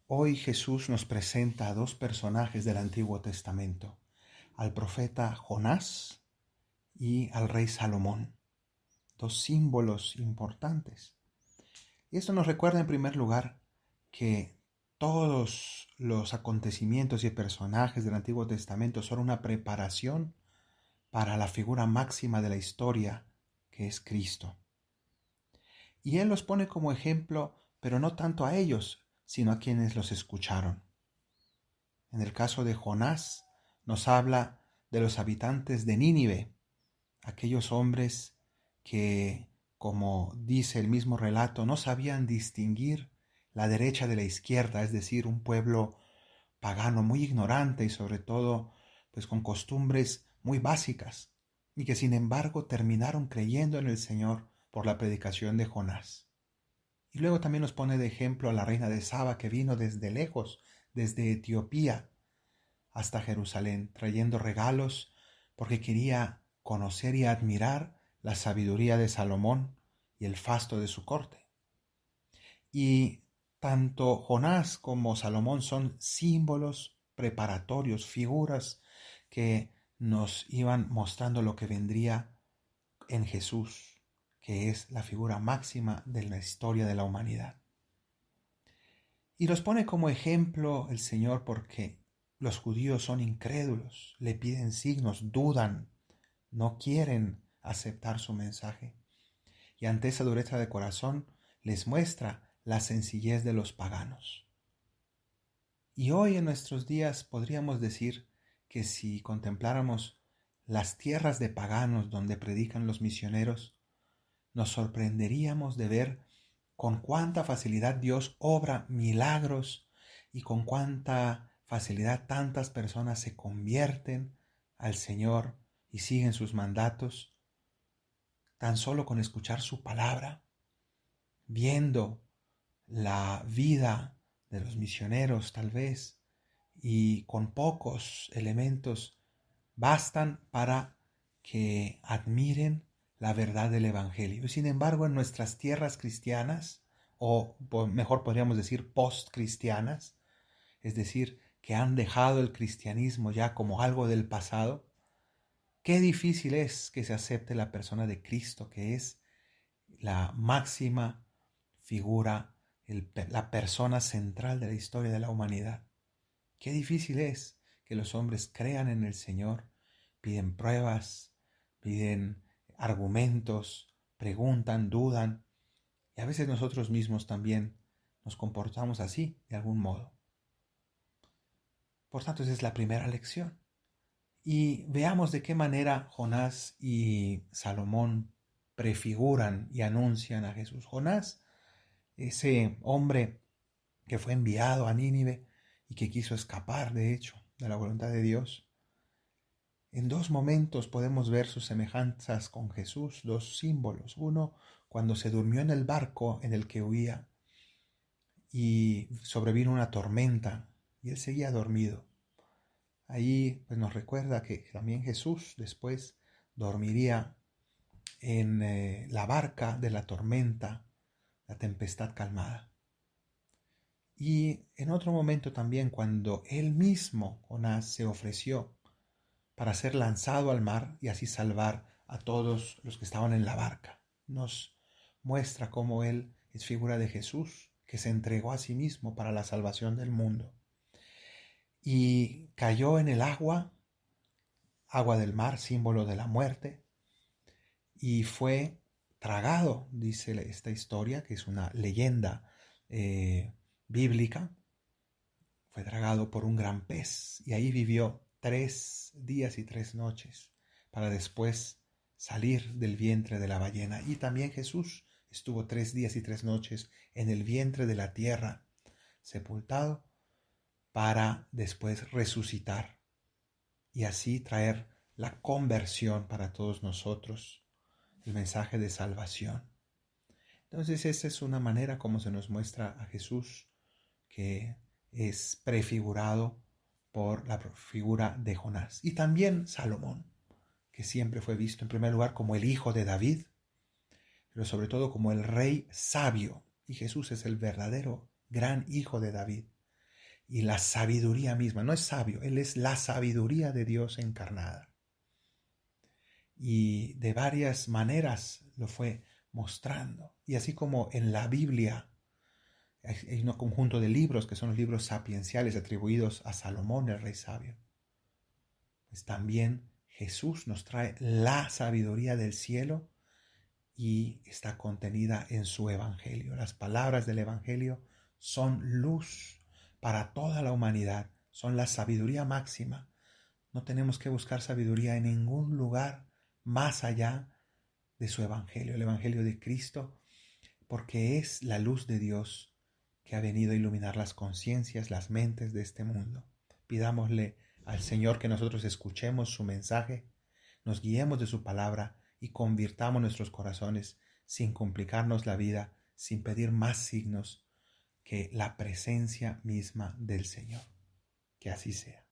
Hoy Jesús nos presenta a dos personajes del Antiguo Testamento, al profeta Jonás y al rey Salomón, dos símbolos importantes. Y esto nos recuerda en primer lugar que todos los acontecimientos y personajes del Antiguo Testamento son una preparación para la figura máxima de la historia, que es Cristo. Y Él los pone como ejemplo, pero no tanto a ellos, sino a quienes los escucharon. En el caso de Jonás, nos habla de los habitantes de Nínive, aquellos hombres que, como dice el mismo relato, no sabían distinguir la derecha de la izquierda, es decir, un pueblo pagano muy ignorante y sobre todo pues con costumbres muy básicas, y que sin embargo terminaron creyendo en el Señor por la predicación de Jonás. Y luego también nos pone de ejemplo a la reina de Saba, que vino desde lejos, desde Etiopía hasta Jerusalén, trayendo regalos porque quería conocer y admirar la sabiduría de Salomón y el fasto de su corte. Y tanto Jonás como Salomón son símbolos preparatorios, figuras que nos iban mostrando lo que vendría en Jesús, que es la figura máxima de la historia de la humanidad. Y los pone como ejemplo el Señor porque los judíos son incrédulos, le piden signos, dudan, no quieren aceptar su mensaje. Y ante esa dureza de corazón les muestra la sencillez de los paganos. Y hoy en nuestros días podríamos decir que si contempláramos las tierras de paganos donde predican los misioneros, nos sorprenderíamos de ver con cuánta facilidad Dios obra milagros y con cuánta facilidad tantas personas se convierten al Señor y siguen sus mandatos, tan solo con escuchar su palabra, viendo la vida de los misioneros tal vez, y con pocos elementos bastan para que admiren la verdad del Evangelio. Y sin embargo, en nuestras tierras cristianas, o mejor podríamos decir post-cristianas, es decir, que han dejado el cristianismo ya como algo del pasado, qué difícil es que se acepte la persona de Cristo, que es la máxima figura, la persona central de la historia de la humanidad. Qué difícil es que los hombres crean en el Señor, piden pruebas, piden argumentos, preguntan, dudan, y a veces nosotros mismos también nos comportamos así, de algún modo. Por tanto, esa es la primera lección. Y veamos de qué manera Jonás y Salomón prefiguran y anuncian a Jesús. Jonás, ese hombre que fue enviado a Nínive y que quiso escapar, de hecho, de la voluntad de Dios. En dos momentos podemos ver sus semejanzas con Jesús, dos símbolos. Uno, cuando se durmió en el barco en el que huía y sobrevino una tormenta y él seguía dormido. Ahí pues, nos recuerda que también Jesús después dormiría en la barca de la tormenta, la tempestad calmada. Y en otro momento también cuando él mismo, Jonás, se ofreció para ser lanzado al mar y así salvar a todos los que estaban en la barca. Nos muestra cómo él es figura de Jesús, que se entregó a sí mismo para la salvación del mundo. Y cayó en el agua del mar, símbolo de la muerte, y fue tragado, dice esta historia, que es una leyenda bíblica. Fue tragado por un gran pez y ahí vivió 3 días y 3 noches para después salir del vientre de la ballena. Y también Jesús estuvo 3 días y 3 noches en el vientre de la tierra, sepultado, para después resucitar y así traer la conversión para todos nosotros, el mensaje de salvación. Entonces esa es una manera como se nos muestra a Jesús, que es prefigurado por la figura de Jonás. Y también Salomón, que siempre fue visto en primer lugar como el hijo de David, pero sobre todo como el rey sabio. Y Jesús es el verdadero gran hijo de David, y la sabiduría misma. No es sabio, Él es la sabiduría de Dios encarnada. Y de varias maneras lo fue mostrando. Y así como en la Biblia hay un conjunto de libros que son los libros sapienciales atribuidos a Salomón, el rey sabio, pues también Jesús nos trae la sabiduría del cielo y está contenida en su evangelio. Las palabras del evangelio son luz para toda la humanidad, son la sabiduría máxima. No tenemos que buscar sabiduría en ningún lugar más allá de su evangelio, el evangelio de Cristo, porque es la luz de Dios que ha venido a iluminar las conciencias, las mentes de este mundo. Pidámosle al Señor que nosotros escuchemos su mensaje, nos guiemos de su palabra y convirtamos nuestros corazones sin complicarnos la vida, sin pedir más signos que la presencia misma del Señor. Que así sea.